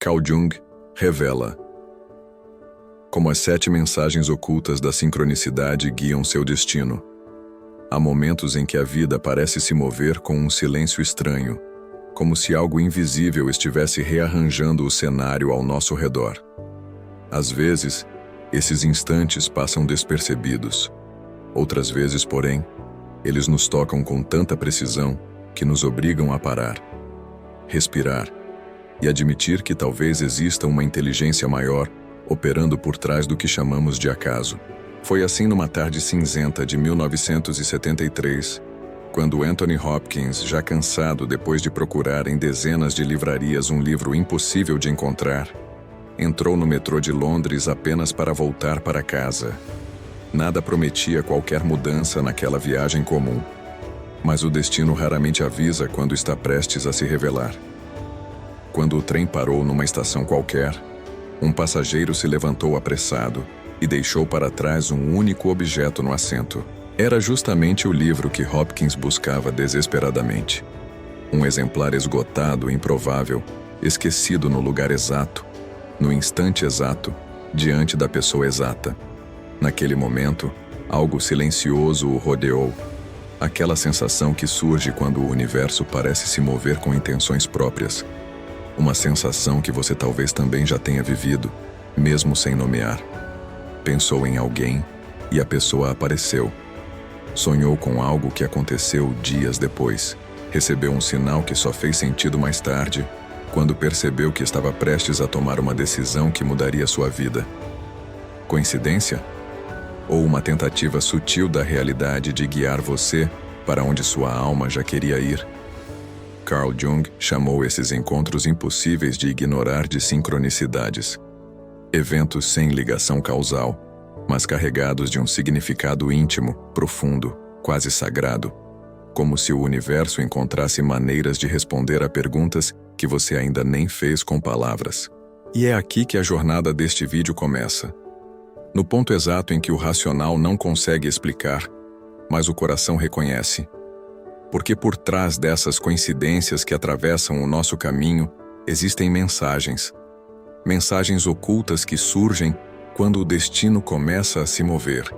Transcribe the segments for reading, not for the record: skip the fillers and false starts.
Carl Jung revela como as 7 mensagens ocultas da sincronicidade guiam seu destino. Há momentos em que a vida parece se mover com um silêncio estranho, como se algo invisível estivesse rearranjando o cenário ao nosso redor. Às vezes, esses instantes passam despercebidos. Outras vezes, porém, eles nos tocam com tanta precisão que nos obrigam a parar, respirar e admitir que talvez exista uma inteligência maior operando por trás do que chamamos de acaso. Foi assim numa tarde cinzenta de 1973, quando Anthony Hopkins, já cansado depois de procurar em dezenas de livrarias um livro impossível de encontrar, entrou no metrô de Londres apenas para voltar para casa. Nada prometia qualquer mudança naquela viagem comum, mas o destino raramente avisa quando está prestes a se revelar. Quando o trem parou numa estação qualquer, um passageiro se levantou apressado e deixou para trás um único objeto no assento. Era justamente o livro que Hopkins buscava desesperadamente. Um exemplar esgotado, improvável, esquecido no lugar exato, no instante exato, diante da pessoa exata. Naquele momento, algo silencioso o rodeou. Aquela sensação que surge quando o universo parece se mover com intenções próprias. Uma sensação que você talvez também já tenha vivido, mesmo sem nomear. Pensou em alguém e a pessoa apareceu. Sonhou com algo que aconteceu dias depois. Recebeu um sinal que só fez sentido mais tarde, quando percebeu que estava prestes a tomar uma decisão que mudaria sua vida. Coincidência? Ou uma tentativa sutil da realidade de guiar você para onde sua alma já queria ir? Carl Jung chamou esses encontros impossíveis de ignorar de sincronicidades. Eventos sem ligação causal, mas carregados de um significado íntimo, profundo, quase sagrado. Como se o universo encontrasse maneiras de responder a perguntas que você ainda nem fez com palavras. E é aqui que a jornada deste vídeo começa. No ponto exato em que o racional não consegue explicar, mas o coração reconhece. Porque por trás dessas coincidências que atravessam o nosso caminho, existem mensagens. Mensagens ocultas que surgem quando o destino começa a se mover.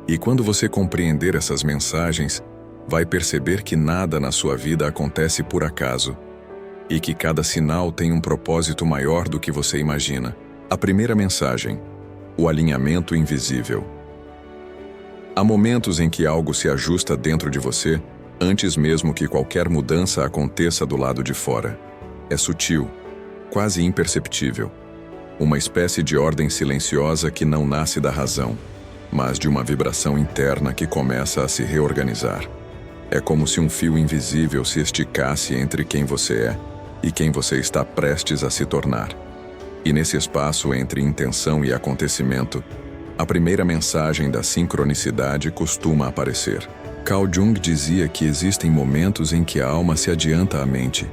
E quando você compreender essas mensagens, vai perceber que nada na sua vida acontece por acaso. E que cada sinal tem um propósito maior do que você imagina. A primeira mensagem: o alinhamento invisível. Há momentos em que algo se ajusta dentro de você, antes mesmo que qualquer mudança aconteça do lado de fora. É sutil, quase imperceptível. Uma espécie de ordem silenciosa que não nasce da razão, mas de uma vibração interna que começa a se reorganizar. É como se um fio invisível se esticasse entre quem você é e quem você está prestes a se tornar. E nesse espaço entre intenção e acontecimento, a primeira mensagem da sincronicidade costuma aparecer. Carl Jung dizia que existem momentos em que a alma se adianta à mente.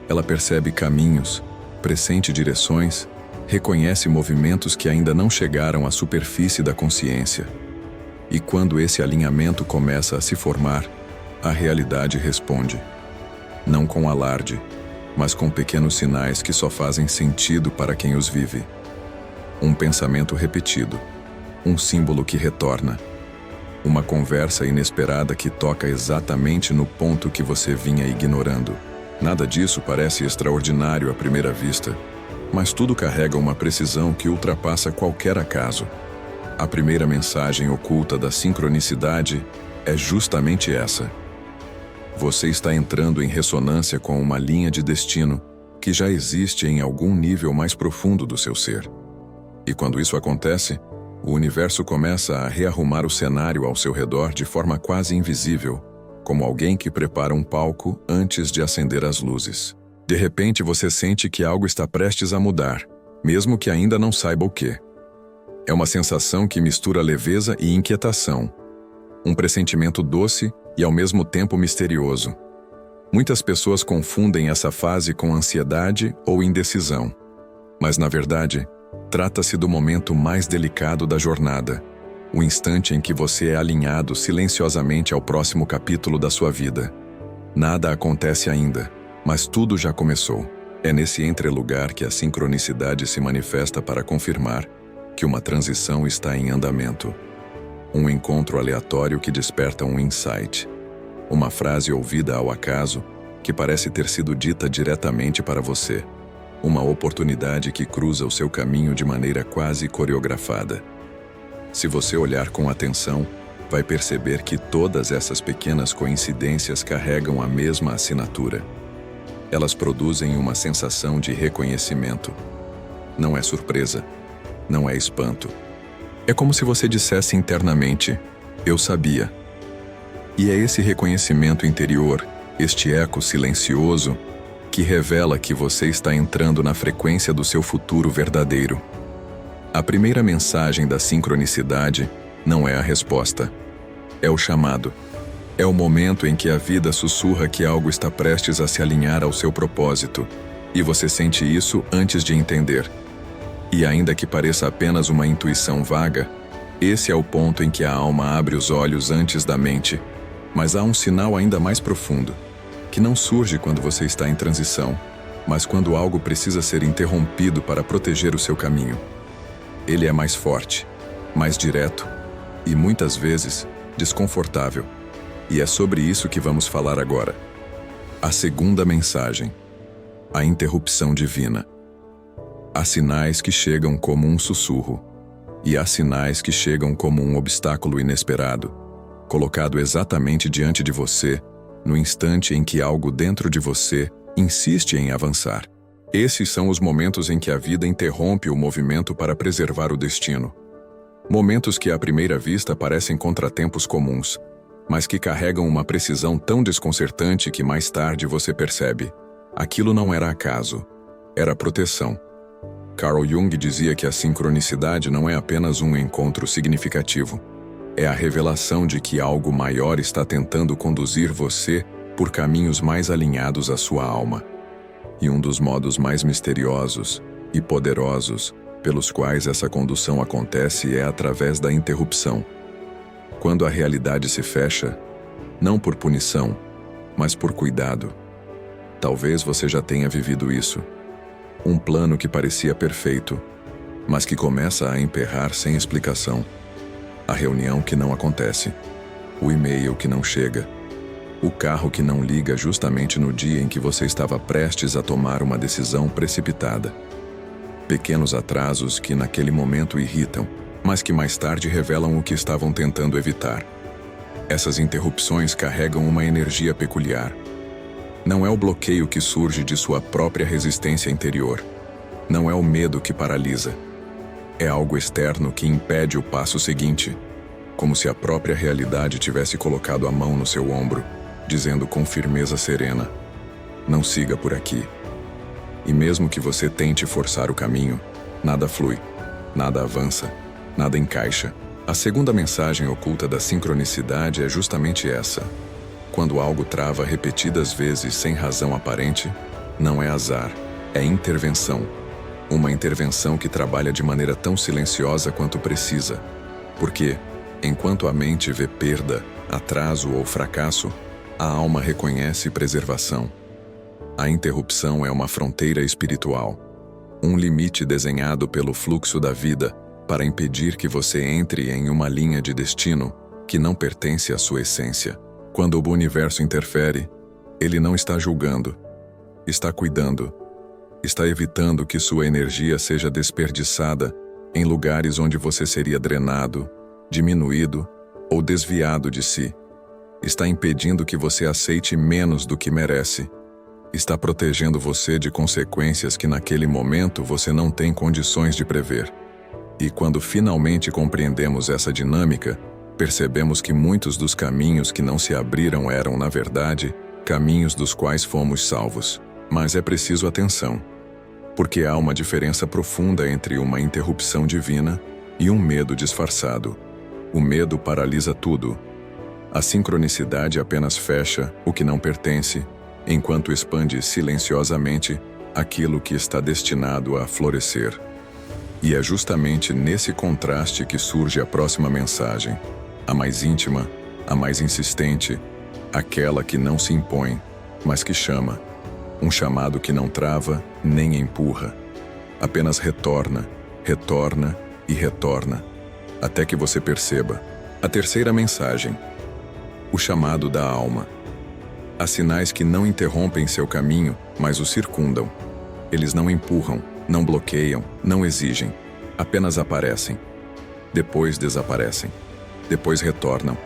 Ela percebe caminhos, pressente direções, reconhece movimentos que ainda não chegaram à superfície da consciência. E quando esse alinhamento começa a se formar, a realidade responde. Não com alarde, mas com pequenos sinais que só fazem sentido para quem os vive. Um pensamento repetido, um símbolo que retorna, uma conversa inesperada que toca exatamente no ponto que você vinha ignorando. Nada disso parece extraordinário à primeira vista, mas tudo carrega uma precisão que ultrapassa qualquer acaso. A primeira mensagem oculta da sincronicidade é justamente essa. Você está entrando em ressonância com uma linha de destino que já existe em algum nível mais profundo do seu ser. E quando isso acontece, o universo começa a rearrumar o cenário ao seu redor de forma quase invisível, como alguém que prepara um palco antes de acender as luzes. De repente você sente que algo está prestes a mudar, mesmo que ainda não saiba o quê. É uma sensação que mistura leveza e inquietação, um pressentimento doce e ao mesmo tempo misterioso. Muitas pessoas confundem essa fase com ansiedade ou indecisão, mas na verdade, trata-se do momento mais delicado da jornada, o instante em que você é alinhado silenciosamente ao próximo capítulo da sua vida. Nada acontece ainda, mas tudo já começou. É nesse entrelugar que a sincronicidade se manifesta para confirmar que uma transição está em andamento. Um encontro aleatório que desperta um insight. Uma frase ouvida ao acaso que parece ter sido dita diretamente para você. Uma oportunidade que cruza o seu caminho de maneira quase coreografada. Se você olhar com atenção, vai perceber que todas essas pequenas coincidências carregam a mesma assinatura. Elas produzem uma sensação de reconhecimento. Não é surpresa, não é espanto. É como se você dissesse internamente: eu sabia. E é esse reconhecimento interior, este eco silencioso, que revela que você está entrando na frequência do seu futuro verdadeiro. A primeira mensagem da sincronicidade não é a resposta. É o chamado. É o momento em que a vida sussurra que algo está prestes a se alinhar ao seu propósito, e você sente isso antes de entender. E ainda que pareça apenas uma intuição vaga, esse é o ponto em que a alma abre os olhos antes da mente. Mas há um sinal ainda mais profundo, que não surge quando você está em transição, mas quando algo precisa ser interrompido para proteger o seu caminho. Ele é mais forte, mais direto e, muitas vezes, desconfortável. E é sobre isso que vamos falar agora. A segunda mensagem: a interrupção divina. Há sinais que chegam como um sussurro, e há sinais que chegam como um obstáculo inesperado, colocado exatamente diante de você, no instante em que algo dentro de você insiste em avançar. Esses são os momentos em que a vida interrompe o movimento para preservar o destino. Momentos que à primeira vista parecem contratempos comuns, mas que carregam uma precisão tão desconcertante que mais tarde você percebe: aquilo não era acaso, era proteção. Carl Jung dizia que a sincronicidade não é apenas um encontro significativo. É a revelação de que algo maior está tentando conduzir você por caminhos mais alinhados à sua alma. E um dos modos mais misteriosos e poderosos pelos quais essa condução acontece é através da interrupção. Quando a realidade se fecha, não por punição, mas por cuidado. Talvez você já tenha vivido isso. Um plano que parecia perfeito, mas que começa a emperrar sem explicação. A reunião que não acontece, o e-mail que não chega, o carro que não liga justamente no dia em que você estava prestes a tomar uma decisão precipitada. Pequenos atrasos que naquele momento irritam, mas que mais tarde revelam o que estavam tentando evitar. Essas interrupções carregam uma energia peculiar. Não é o bloqueio que surge de sua própria resistência interior. Não é o medo que paralisa. É algo externo que impede o passo seguinte, como se a própria realidade tivesse colocado a mão no seu ombro, dizendo com firmeza serena: não siga por aqui. E mesmo que você tente forçar o caminho, nada flui, nada avança, nada encaixa. A segunda mensagem oculta da sincronicidade é justamente essa. Quando algo trava repetidas vezes sem razão aparente, não é azar, é intervenção. Uma intervenção que trabalha de maneira tão silenciosa quanto precisa. Porque, enquanto a mente vê perda, atraso ou fracasso, a alma reconhece preservação. A interrupção é uma fronteira espiritual, um limite desenhado pelo fluxo da vida para impedir que você entre em uma linha de destino que não pertence à sua essência. Quando o universo interfere, ele não está julgando, está cuidando, está evitando que sua energia seja desperdiçada em lugares onde você seria drenado, diminuído ou desviado de si. Está impedindo que você aceite menos do que merece. Está protegendo você de consequências que naquele momento você não tem condições de prever. E quando finalmente compreendemos essa dinâmica, percebemos que muitos dos caminhos que não se abriram eram, na verdade, caminhos dos quais fomos salvos. Mas é preciso atenção, porque há uma diferença profunda entre uma interrupção divina e um medo disfarçado. O medo paralisa tudo. A sincronicidade apenas fecha o que não pertence, enquanto expande silenciosamente aquilo que está destinado a florescer. E é justamente nesse contraste que surge a próxima mensagem, a mais íntima, a mais insistente, aquela que não se impõe, mas que chama. Um chamado que não trava nem empurra. Apenas retorna, retorna e retorna, até que você perceba. A terceira mensagem. O chamado da alma. Há sinais que não interrompem seu caminho, mas o circundam. Eles não empurram, não bloqueiam, não exigem. Apenas aparecem. Depois desaparecem. Depois retornam.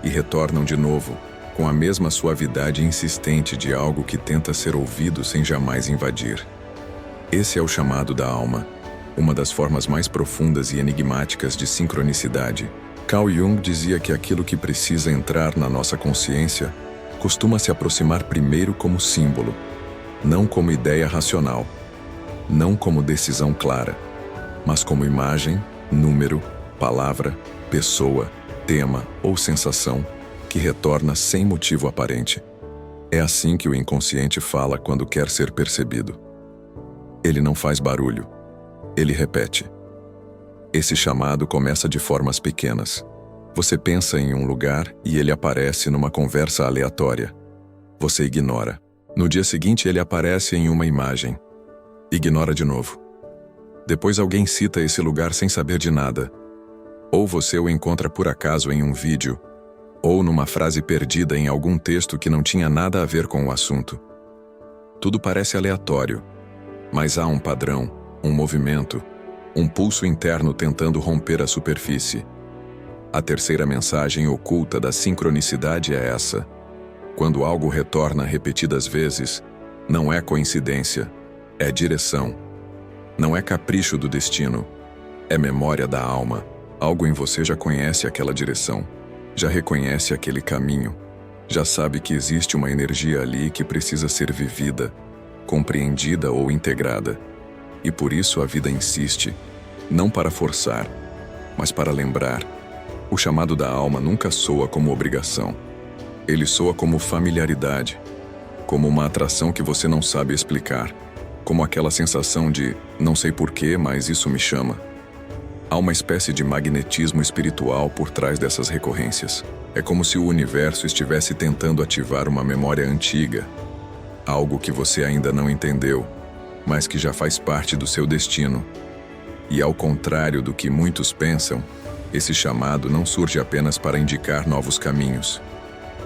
E retornam de novo, com a mesma suavidade insistente de algo que tenta ser ouvido sem jamais invadir. Esse é o chamado da alma, uma das formas mais profundas e enigmáticas de sincronicidade. Carl Jung dizia que aquilo que precisa entrar na nossa consciência costuma se aproximar primeiro como símbolo, não como ideia racional, não como decisão clara, mas como imagem, número, palavra, pessoa, tema ou sensação que retorna sem motivo aparente. É assim que o inconsciente fala quando quer ser percebido. Ele não faz barulho. Ele repete. Esse chamado começa de formas pequenas. Você pensa em um lugar e ele aparece numa conversa aleatória. Você ignora. No dia seguinte ele aparece em uma imagem. Ignora de novo. Depois alguém cita esse lugar sem saber de nada. Ou você o encontra por acaso em um vídeo, ou numa frase perdida em algum texto que não tinha nada a ver com o assunto. Tudo parece aleatório, mas há um padrão, um movimento, um pulso interno tentando romper a superfície. A terceira mensagem oculta da sincronicidade é essa. Quando algo retorna repetidas vezes, não é coincidência, é direção. Não é capricho do destino, é memória da alma. Algo em você já conhece aquela direção, já reconhece aquele caminho, já sabe que existe uma energia ali que precisa ser vivida, compreendida ou integrada. E por isso a vida insiste, não para forçar, mas para lembrar. O chamado da alma nunca soa como obrigação. Ele soa como familiaridade, como uma atração que você não sabe explicar, como aquela sensação de não sei porquê, mas isso me chama. Há uma espécie de magnetismo espiritual por trás dessas recorrências. É como se o universo estivesse tentando ativar uma memória antiga, algo que você ainda não entendeu, mas que já faz parte do seu destino. E ao contrário do que muitos pensam, esse chamado não surge apenas para indicar novos caminhos.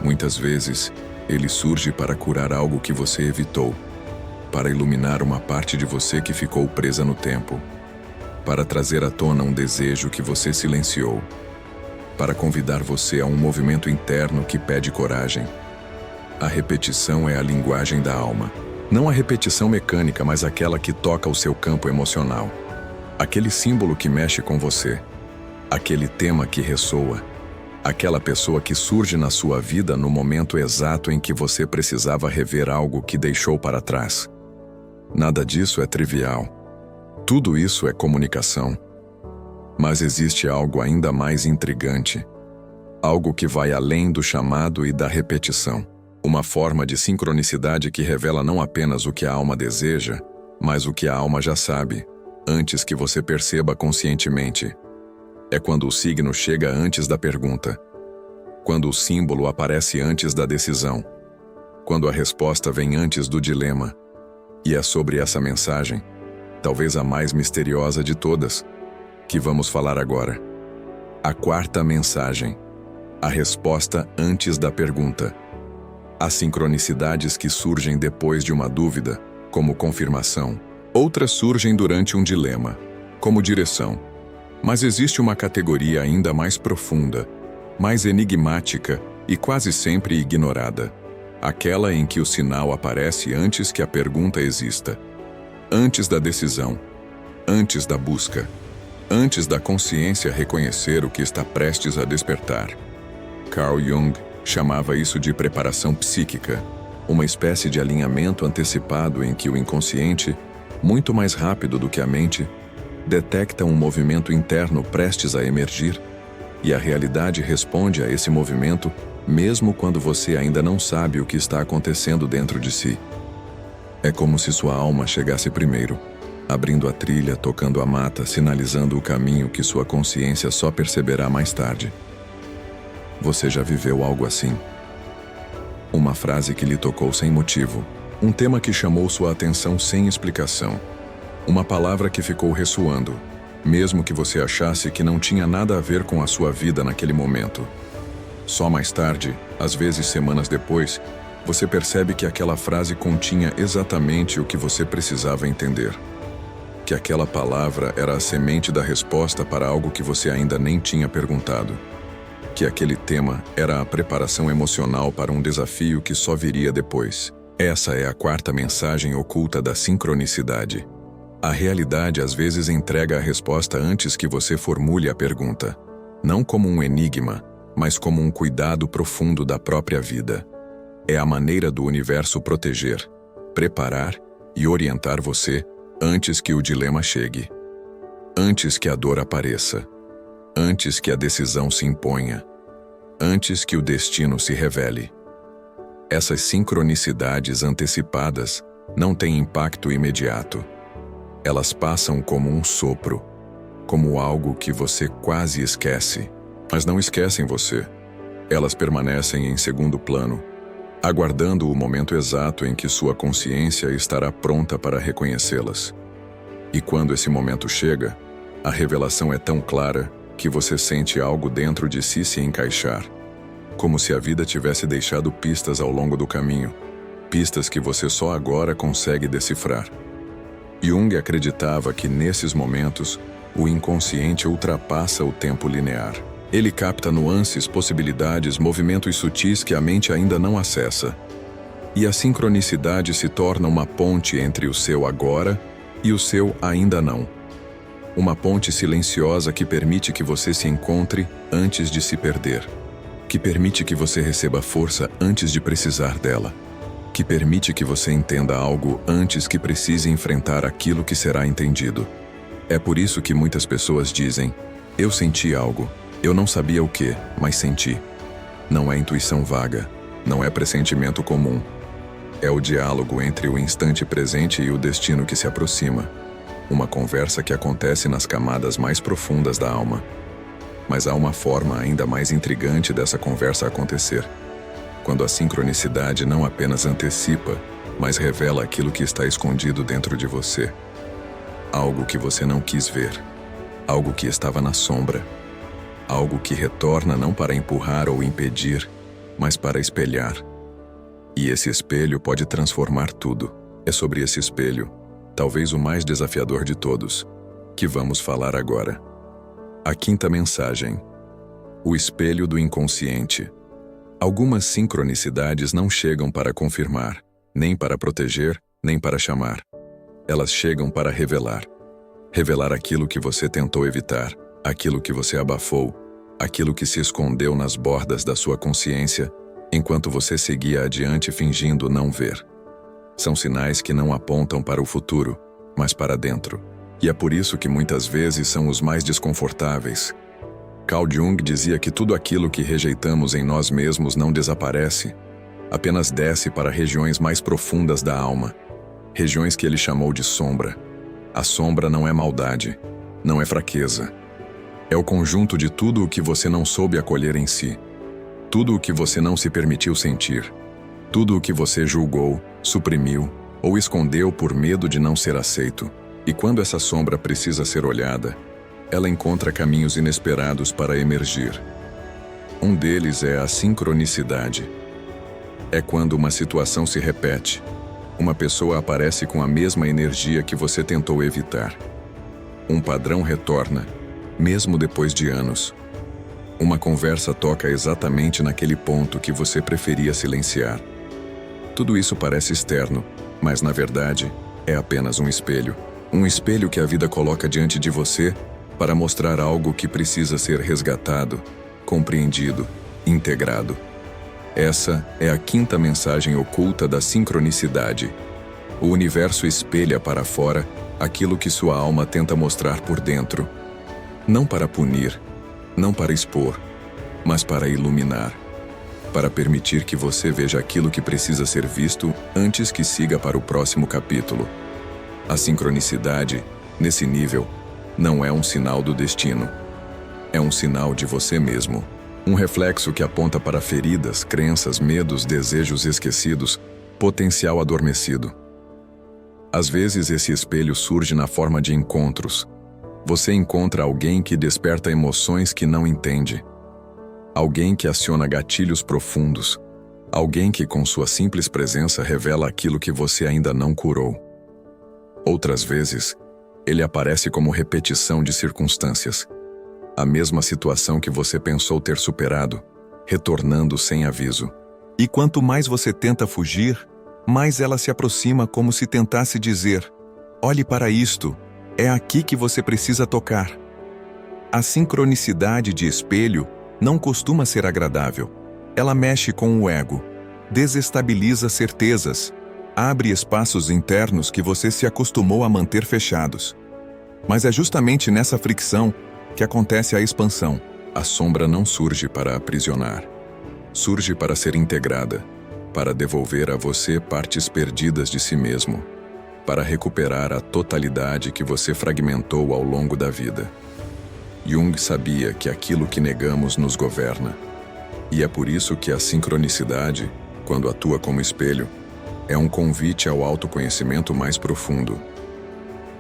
Muitas vezes, ele surge para curar algo que você evitou, para iluminar uma parte de você que ficou presa no tempo, para trazer à tona um desejo que você silenciou, para convidar você a um movimento interno que pede coragem. A repetição é a linguagem da alma. Não a repetição mecânica, mas aquela que toca o seu campo emocional. Aquele símbolo que mexe com você. Aquele tema que ressoa. Aquela pessoa que surge na sua vida no momento exato em que você precisava rever algo que deixou para trás. Nada disso é trivial. Tudo isso é comunicação. Mas existe algo ainda mais intrigante. Algo que vai além do chamado e da repetição. Uma forma de sincronicidade que revela não apenas o que a alma deseja, mas o que a alma já sabe, antes que você perceba conscientemente. É quando o signo chega antes da pergunta. Quando o símbolo aparece antes da decisão. Quando a resposta vem antes do dilema. E é sobre essa mensagem, talvez a mais misteriosa de todas, que vamos falar agora. A quarta mensagem. A resposta antes da pergunta. Há sincronicidades que surgem depois de uma dúvida, como confirmação. Outras surgem durante um dilema, como direção. Mas existe uma categoria ainda mais profunda, mais enigmática e quase sempre ignorada. Aquela em que o sinal aparece antes que a pergunta exista. Antes da decisão, antes da busca, antes da consciência reconhecer o que está prestes a despertar. Carl Jung chamava isso de preparação psíquica, uma espécie de alinhamento antecipado em que o inconsciente, muito mais rápido do que a mente, detecta um movimento interno prestes a emergir, e a realidade responde a esse movimento mesmo quando você ainda não sabe o que está acontecendo dentro de si. É como se sua alma chegasse primeiro, abrindo a trilha, tocando a mata, sinalizando o caminho que sua consciência só perceberá mais tarde. Você já viveu algo assim? Uma frase que lhe tocou sem motivo, Um tema que chamou sua atenção sem explicação. Uma palavra que ficou ressoando, mesmo que você achasse que não tinha nada a ver com a sua vida naquele momento. Só mais tarde, às vezes semanas depois, você percebe que aquela frase continha exatamente o que você precisava entender. Que aquela palavra era a semente da resposta para algo que você ainda nem tinha perguntado. Que aquele tema era a preparação emocional para um desafio que só viria depois. Essa é a quarta mensagem oculta da sincronicidade. A realidade às vezes entrega a resposta antes que você formule a pergunta, não como um enigma, mas como um cuidado profundo da própria vida. É a maneira do universo proteger, preparar e orientar você antes que o dilema chegue, antes que a dor apareça, antes que a decisão se imponha, antes que o destino se revele. Essas sincronicidades antecipadas não têm impacto imediato. Elas passam como um sopro, como algo que você quase esquece, mas não esquecem você. Elas permanecem em segundo plano, aguardando o momento exato em que sua consciência estará pronta para reconhecê-las. E quando esse momento chega, a revelação é tão clara que você sente algo dentro de si se encaixar, como se a vida tivesse deixado pistas ao longo do caminho, pistas que você só agora consegue decifrar. Jung acreditava que nesses momentos, o inconsciente ultrapassa o tempo linear. Ele capta nuances, possibilidades, movimentos sutis que a mente ainda não acessa. E a sincronicidade se torna uma ponte entre o seu agora e o seu ainda não. Uma ponte silenciosa que permite que você se encontre antes de se perder. Que permite que você receba força antes de precisar dela. Que permite que você entenda algo antes que precise enfrentar aquilo que será entendido. É por isso que muitas pessoas dizem: eu senti algo. Eu não sabia o que, mas senti. Não é intuição vaga, não é pressentimento comum. É o diálogo entre o instante presente e o destino que se aproxima. Uma conversa que acontece nas camadas mais profundas da alma. Mas há uma forma ainda mais intrigante dessa conversa acontecer. Quando a sincronicidade não apenas antecipa, mas revela aquilo que está escondido dentro de você. Algo que você não quis ver. Algo que estava na sombra. Algo que retorna não para empurrar ou impedir, mas para espelhar. E esse espelho pode transformar tudo. É sobre esse espelho, talvez o mais desafiador de todos, que vamos falar agora. A quinta mensagem. O espelho do inconsciente. Algumas sincronicidades não chegam para confirmar, nem para proteger, nem para chamar. Elas chegam para revelar. Revelar aquilo que você tentou evitar. Aquilo que você abafou, aquilo que se escondeu nas bordas da sua consciência, enquanto você seguia adiante fingindo não ver. São sinais que não apontam para o futuro, mas para dentro. E é por isso que muitas vezes são os mais desconfortáveis. Carl Jung dizia que tudo aquilo que rejeitamos em nós mesmos não desaparece, apenas desce para regiões mais profundas da alma, regiões que ele chamou de sombra. A sombra não é maldade, não é fraqueza. É o conjunto de tudo o que você não soube acolher em si. Tudo o que você não se permitiu sentir. Tudo o que você julgou, suprimiu ou escondeu por medo de não ser aceito. E quando essa sombra precisa ser olhada, ela encontra caminhos inesperados para emergir. Um deles é a sincronicidade. É quando uma situação se repete. Uma pessoa aparece com a mesma energia que você tentou evitar. Um padrão retorna, mesmo depois de anos. Uma conversa toca exatamente naquele ponto que você preferia silenciar. Tudo isso parece externo, mas na verdade é apenas um espelho. Um espelho que a vida coloca diante de você para mostrar algo que precisa ser resgatado, compreendido, integrado. Essa é a quinta mensagem oculta da sincronicidade. O universo espelha para fora aquilo que sua alma tenta mostrar por dentro. Não para punir, não para expor, mas para iluminar. Para permitir que você veja aquilo que precisa ser visto antes que siga para o próximo capítulo. A sincronicidade, nesse nível, não é um sinal do destino. É um sinal de você mesmo. Um reflexo que aponta para feridas, crenças, medos, desejos esquecidos, Potencial adormecido. Às vezes esse espelho surge na forma de encontros. Você encontra alguém que desperta emoções que não entende. Alguém que aciona gatilhos profundos. Alguém que com sua simples presença revela aquilo que você ainda não curou. Outras vezes, ele aparece como repetição de circunstâncias. A mesma situação que você pensou ter superado, retornando sem aviso. E quanto mais você tenta fugir, mais ela se aproxima como se tentasse dizer: olhe para isto, é aqui que você precisa tocar. A sincronicidade de espelho não costuma ser agradável. Ela mexe com o ego, desestabiliza certezas, abre espaços internos que você se acostumou a manter fechados. Mas é justamente nessa fricção que acontece a expansão. A sombra não surge para aprisionar. Surge para ser integrada, para devolver a você partes perdidas de si mesmo, para recuperar a totalidade que você fragmentou ao longo da vida. Jung sabia que aquilo que negamos nos governa. E é por isso que a sincronicidade, quando atua como espelho, é um convite ao autoconhecimento mais profundo.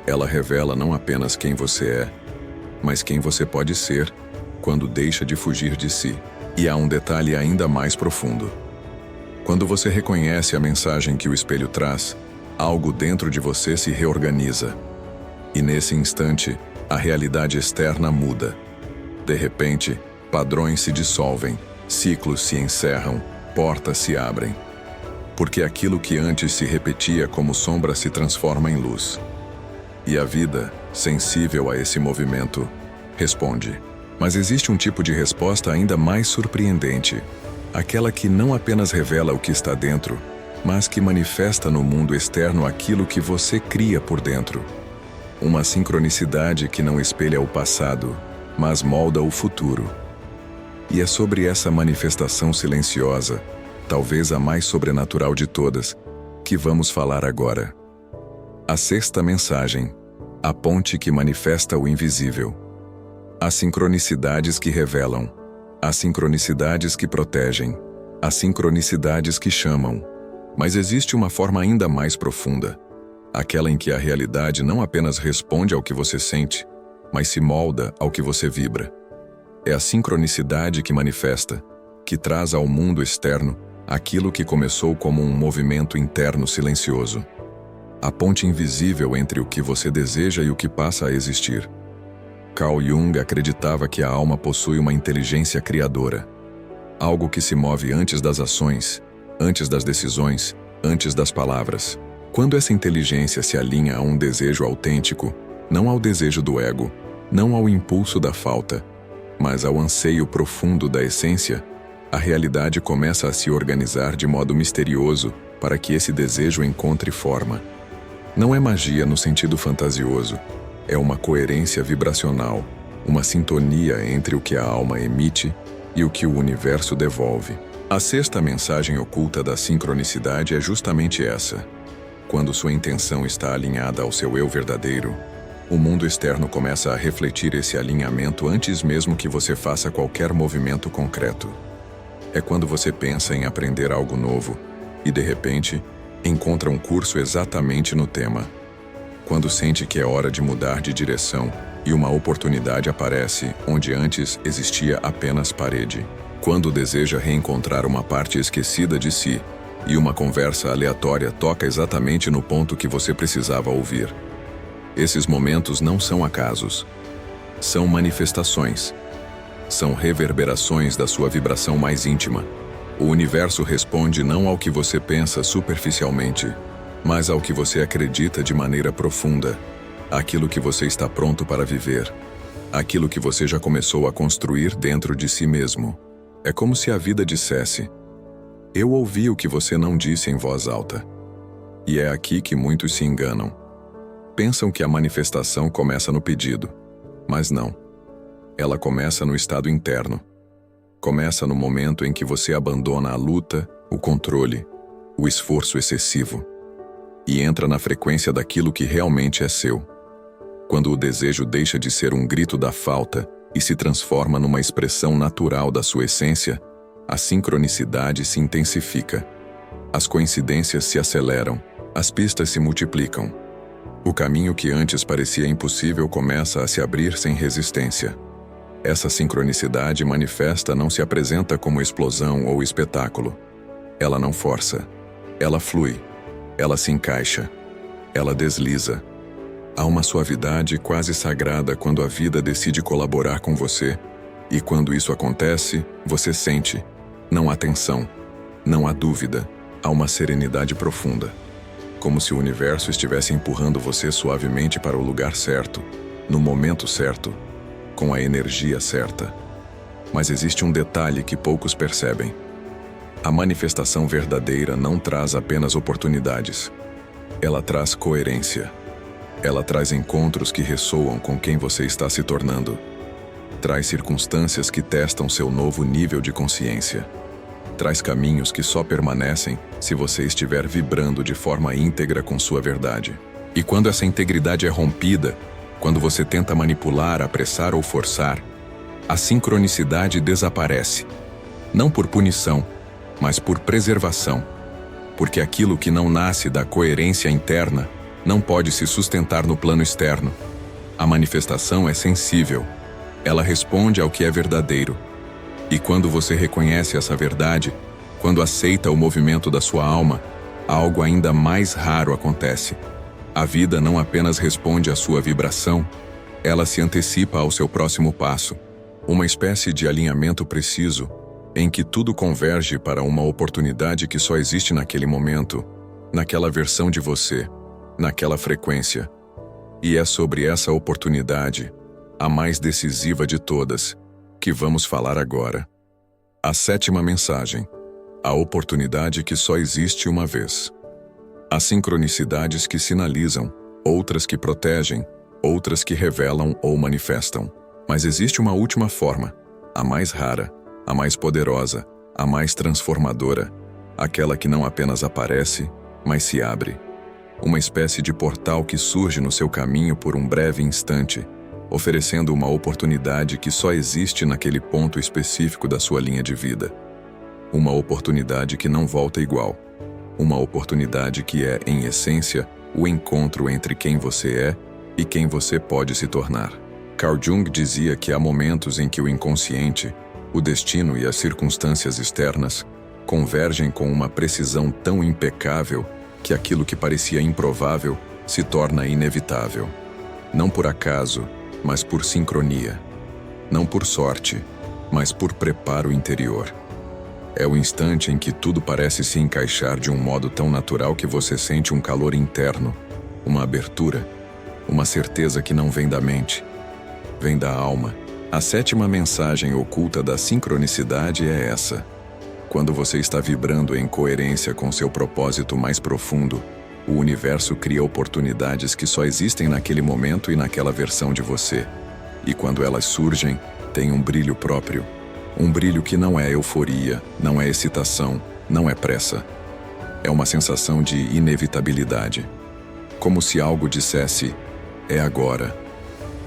Ela revela não apenas quem você é, mas quem você pode ser quando deixa de fugir de si. E há um detalhe ainda mais profundo. Quando você reconhece a mensagem que o espelho traz, algo dentro de você se reorganiza. E nesse instante, a realidade externa muda. De repente, padrões se dissolvem, ciclos se encerram, portas se abrem. Porque aquilo que antes se repetia como sombra se transforma em luz. E a vida, sensível a esse movimento, responde. Mas existe um tipo de resposta ainda mais surpreendente. Aquela que não apenas revela o que está dentro, mas que manifesta no mundo externo aquilo que você cria por dentro. Uma sincronicidade que não espelha o passado, mas molda o futuro. E é sobre essa manifestação silenciosa, talvez a mais sobrenatural de todas, que vamos falar agora. A sexta mensagem, a ponte que manifesta o invisível. As sincronicidades que revelam, as sincronicidades que protegem, as sincronicidades que chamam. Mas existe uma forma ainda mais profunda, aquela em que a realidade não apenas responde ao que você sente, mas se molda ao que você vibra. É a sincronicidade que manifesta, que traz ao mundo externo aquilo que começou como um movimento interno silencioso. A ponte invisível entre o que você deseja e o que passa a existir. Carl Jung acreditava que a alma possui uma inteligência criadora. Algo que se move antes das ações, antes das decisões, antes das palavras. Quando essa inteligência se alinha a um desejo autêntico, não ao desejo do ego, não ao impulso da falta, mas ao anseio profundo da essência, a realidade começa a se organizar de modo misterioso para que esse desejo encontre forma. Não é magia no sentido fantasioso, é uma coerência vibracional, uma sintonia entre o que a alma emite e o que o universo devolve. A sexta mensagem oculta da sincronicidade é justamente essa. Quando sua intenção está alinhada ao seu eu verdadeiro, o mundo externo começa a refletir esse alinhamento antes mesmo que você faça qualquer movimento concreto. É quando você pensa em aprender algo novo e, de repente, encontra um curso exatamente no tema. Quando sente que é hora de mudar de direção e uma oportunidade aparece onde antes existia apenas parede. Quando deseja reencontrar uma parte esquecida de si e uma conversa aleatória toca exatamente no ponto que você precisava ouvir. Esses momentos não são acasos. São manifestações. São reverberações da sua vibração mais íntima. O universo responde não ao que você pensa superficialmente, mas ao que você acredita de maneira profunda, aquilo que você está pronto para viver, aquilo que você já começou a construir dentro de si mesmo. É como se a vida dissesse: eu ouvi o que você não disse em voz alta. E é aqui que muitos se enganam. Pensam que a manifestação começa no pedido, mas não. Ela começa no estado interno. Começa no momento em que você abandona a luta, o controle, o esforço excessivo e entra na frequência daquilo que realmente é seu. Quando o desejo deixa de ser um grito da falta e se transforma numa expressão natural da sua essência, a sincronicidade se intensifica. As coincidências se aceleram, as pistas se multiplicam. O caminho que antes parecia impossível começa a se abrir sem resistência. Essa sincronicidade manifesta não se apresenta como explosão ou espetáculo. Ela não força. Ela flui. Ela se encaixa. Ela desliza. Há uma suavidade quase sagrada quando a vida decide colaborar com você. E quando isso acontece, você sente. Não há tensão. Não há dúvida. Há uma serenidade profunda. Como se o universo estivesse empurrando você suavemente para o lugar certo, no momento certo, com a energia certa. Mas existe um detalhe que poucos percebem. A manifestação verdadeira não traz apenas oportunidades. Ela traz coerência. Ela traz encontros que ressoam com quem você está se tornando. Traz circunstâncias que testam seu novo nível de consciência. Traz caminhos que só permanecem se você estiver vibrando de forma íntegra com sua verdade. E quando essa integridade é rompida, quando você tenta manipular, apressar ou forçar, a sincronicidade desaparece. Não por punição, mas por preservação. Porque aquilo que não nasce da coerência interna não pode se sustentar no plano externo. A manifestação é sensível. Ela responde ao que é verdadeiro. E quando você reconhece essa verdade, quando aceita o movimento da sua alma, algo ainda mais raro acontece. A vida não apenas responde à sua vibração, ela se antecipa ao seu próximo passo. Uma espécie de alinhamento preciso, em que tudo converge para uma oportunidade que só existe naquele momento, naquela versão de você, naquela frequência. E é sobre essa oportunidade, a mais decisiva de todas, que vamos falar agora. A 7ª mensagem: a oportunidade que só existe uma vez. Há sincronicidades que sinalizam, outras que protegem, outras que revelam ou manifestam. Mas existe uma última forma, a mais rara, a mais poderosa, a mais transformadora, aquela que não apenas aparece, mas se abre. Uma espécie de portal que surge no seu caminho por um breve instante, oferecendo uma oportunidade que só existe naquele ponto específico da sua linha de vida. Uma oportunidade que não volta igual. Uma oportunidade que é, em essência, o encontro entre quem você é e quem você pode se tornar. Carl Jung dizia que há momentos em que o inconsciente, o destino e as circunstâncias externas convergem com uma precisão tão impecável que aquilo que parecia improvável se torna inevitável. Não por acaso, mas por sincronia. Não por sorte, mas por preparo interior. É o instante em que tudo parece se encaixar de um modo tão natural que você sente um calor interno, uma abertura, uma certeza que não vem da mente, vem da alma. A 7ª mensagem oculta da sincronicidade é essa. Quando você está vibrando em coerência com seu propósito mais profundo, o universo cria oportunidades que só existem naquele momento e naquela versão de você. E quando elas surgem, tem um brilho próprio. Um brilho que não é euforia, não é excitação, não é pressa. É uma sensação de inevitabilidade. Como se algo dissesse, é agora.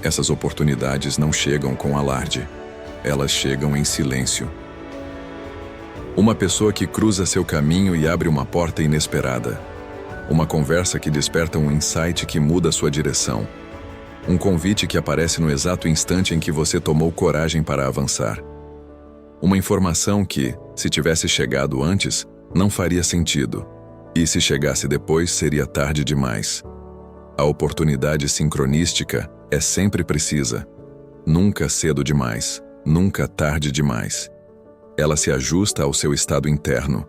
Essas oportunidades não chegam com alarde. Elas chegam em silêncio. Uma pessoa que cruza seu caminho e abre uma porta inesperada. Uma conversa que desperta um insight que muda sua direção. Um convite que aparece no exato instante em que você tomou coragem para avançar. Uma informação que, se tivesse chegado antes, não faria sentido. E se chegasse depois, seria tarde demais. A oportunidade sincronística é sempre precisa. Nunca cedo demais, nunca tarde demais. Ela se ajusta ao seu estado interno.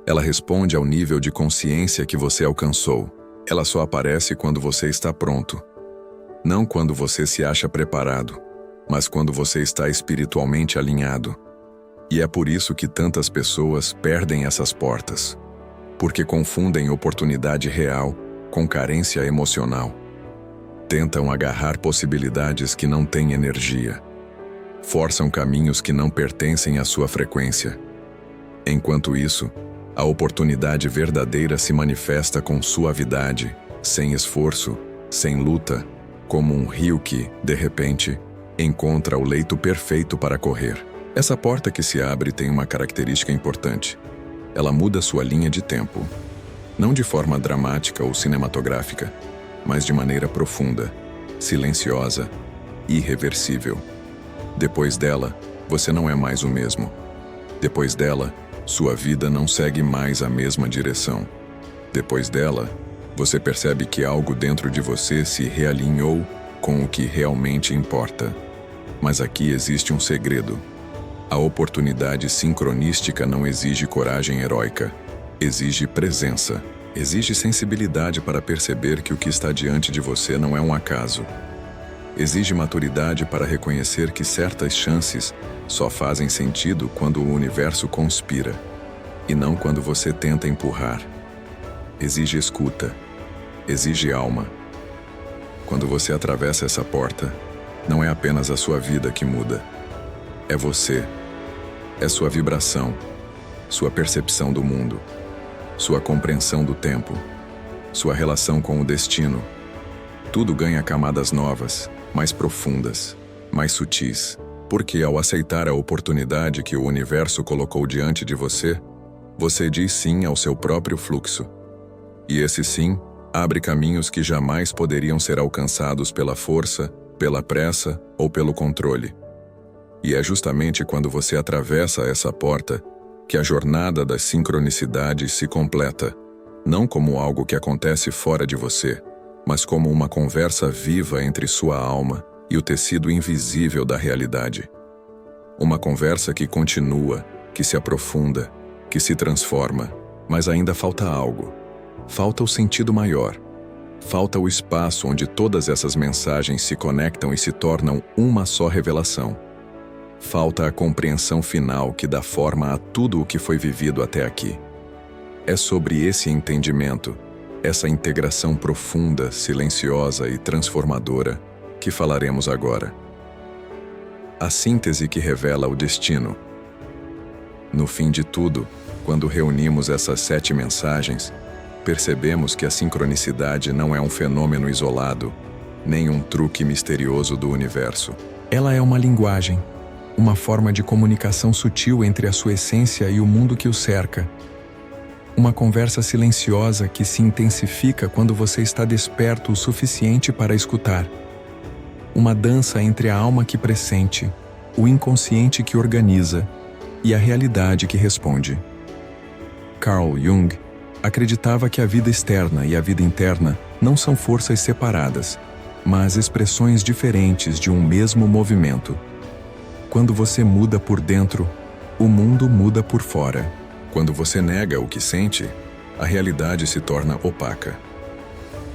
Ela responde ao nível de consciência que você alcançou. Ela só aparece quando você está pronto. Não quando você se acha preparado, mas quando você está espiritualmente alinhado. E é por isso que tantas pessoas perdem essas portas. Porque confundem oportunidade real com carência emocional. Tentam agarrar possibilidades que não têm energia. Forçam caminhos que não pertencem à sua frequência. Enquanto isso, a oportunidade verdadeira se manifesta com suavidade, sem esforço, sem luta, como um rio que, de repente, encontra o leito perfeito para correr. Essa porta que se abre tem uma característica importante. Ela muda sua linha de tempo, não de forma dramática ou cinematográfica, mas de maneira profunda, silenciosa, irreversível. Depois dela, você não é mais o mesmo. Depois dela, sua vida não segue mais a mesma direção. Depois dela, você percebe que algo dentro de você se realinhou com o que realmente importa. Mas aqui existe um segredo. A oportunidade sincronística não exige coragem heróica, exige presença, exige sensibilidade para perceber que o que está diante de você não é um acaso. Exige maturidade para reconhecer que certas chances só fazem sentido quando o universo conspira, e não quando você tenta empurrar. Exige escuta, exige alma. Quando você atravessa essa porta, não é apenas a sua vida que muda. É você. É sua vibração, sua percepção do mundo, sua compreensão do tempo, sua relação com o destino. Tudo ganha camadas novas, mais profundas, mais sutis, porque ao aceitar a oportunidade que o universo colocou diante de você, você diz sim ao seu próprio fluxo. E esse sim abre caminhos que jamais poderiam ser alcançados pela força, pela pressa ou pelo controle. E é justamente quando você atravessa essa porta que a jornada das sincronicidades se completa, não como algo que acontece fora de você, mas como uma conversa viva entre sua alma e o tecido invisível da realidade. Uma conversa que continua, que se aprofunda, que se transforma, mas ainda falta algo. Falta o sentido maior. Falta o espaço onde todas essas mensagens se conectam e se tornam uma só revelação. Falta a compreensão final que dá forma a tudo o que foi vivido até aqui. É sobre esse entendimento, essa integração profunda, silenciosa e transformadora, que falaremos agora. A síntese que revela o destino. No fim de tudo, quando reunimos essas 7 mensagens, percebemos que a sincronicidade não é um fenômeno isolado, nem um truque misterioso do universo. Ela é uma linguagem, uma forma de comunicação sutil entre a sua essência e o mundo que o cerca. Uma conversa silenciosa que se intensifica quando você está desperto o suficiente para escutar. Uma dança entre a alma que pressente, o inconsciente que organiza e a realidade que responde. Carl Jung acreditava que a vida externa e a vida interna não são forças separadas, mas expressões diferentes de um mesmo movimento. Quando você muda por dentro, o mundo muda por fora. Quando você nega o que sente, a realidade se torna opaca.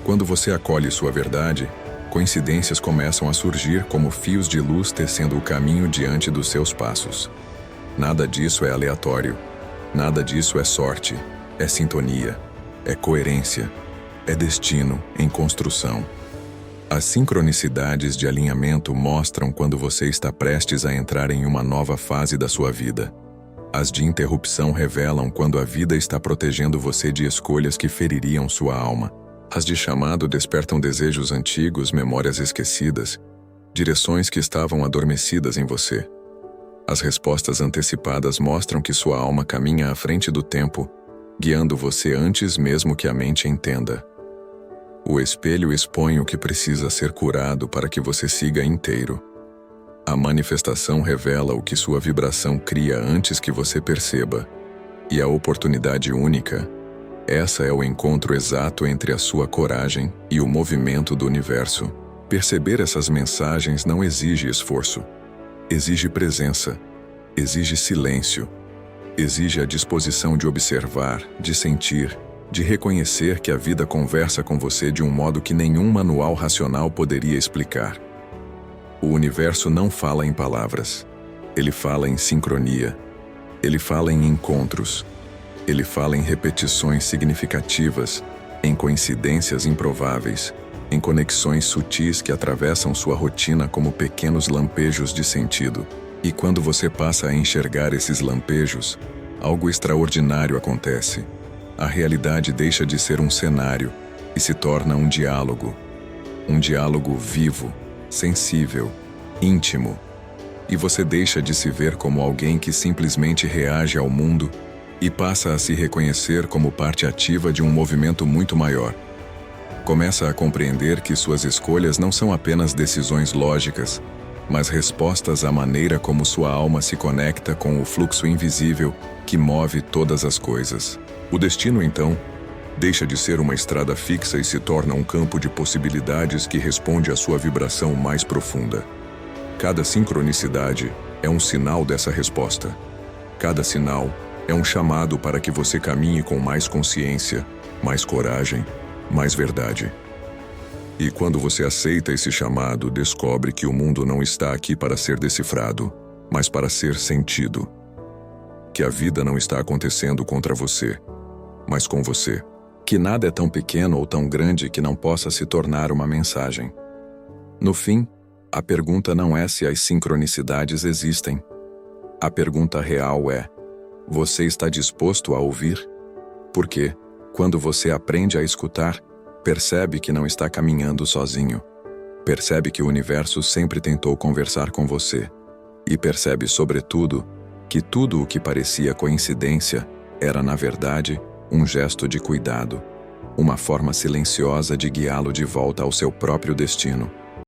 Quando você acolhe sua verdade, coincidências começam a surgir como fios de luz tecendo o caminho diante dos seus passos. Nada disso é aleatório. Nada disso é sorte. É sintonia. É coerência. É destino em construção. As sincronicidades de alinhamento mostram quando você está prestes a entrar em uma nova fase da sua vida. As de interrupção revelam quando a vida está protegendo você de escolhas que feririam sua alma. As de chamado despertam desejos antigos, memórias esquecidas, direções que estavam adormecidas em você. As respostas antecipadas mostram que sua alma caminha à frente do tempo, guiando você antes mesmo que a mente entenda. O espelho expõe o que precisa ser curado para que você siga inteiro. A manifestação revela o que sua vibração cria antes que você perceba. E a oportunidade única, essa é o encontro exato entre a sua coragem e o movimento do universo. Perceber essas mensagens não exige esforço. Exige presença. Exige silêncio. Exige a disposição de observar, de sentir, de reconhecer que a vida conversa com você de um modo que nenhum manual racional poderia explicar. O universo não fala em palavras. Ele fala em sincronia. Ele fala em encontros. Ele fala em repetições significativas, em coincidências improváveis, em conexões sutis que atravessam sua rotina como pequenos lampejos de sentido. E quando você passa a enxergar esses lampejos, algo extraordinário acontece. A realidade deixa de ser um cenário e se torna um diálogo vivo, sensível, íntimo. E você deixa de se ver como alguém que simplesmente reage ao mundo e passa a se reconhecer como parte ativa de um movimento muito maior. Começa a compreender que suas escolhas não são apenas decisões lógicas, mas respostas à maneira como sua alma se conecta com o fluxo invisível que move todas as coisas. O destino, então, deixa de ser uma estrada fixa e se torna um campo de possibilidades que responde à sua vibração mais profunda. Cada sincronicidade é um sinal dessa resposta. Cada sinal é um chamado para que você caminhe com mais consciência, mais coragem, mais verdade. E quando você aceita esse chamado, descobre que o mundo não está aqui para ser decifrado, mas para ser sentido. Que a vida não está acontecendo contra você, mas com você. Que nada é tão pequeno ou tão grande que não possa se tornar uma mensagem. No fim, a pergunta não é se as sincronicidades existem. A pergunta real é: você está disposto a ouvir? Porque, quando você aprende a escutar, percebe que não está caminhando sozinho. Percebe que o universo sempre tentou conversar com você. E percebe, sobretudo, que tudo o que parecia coincidência era, na verdade, um gesto de cuidado, uma forma silenciosa de guiá-lo de volta ao seu próprio destino.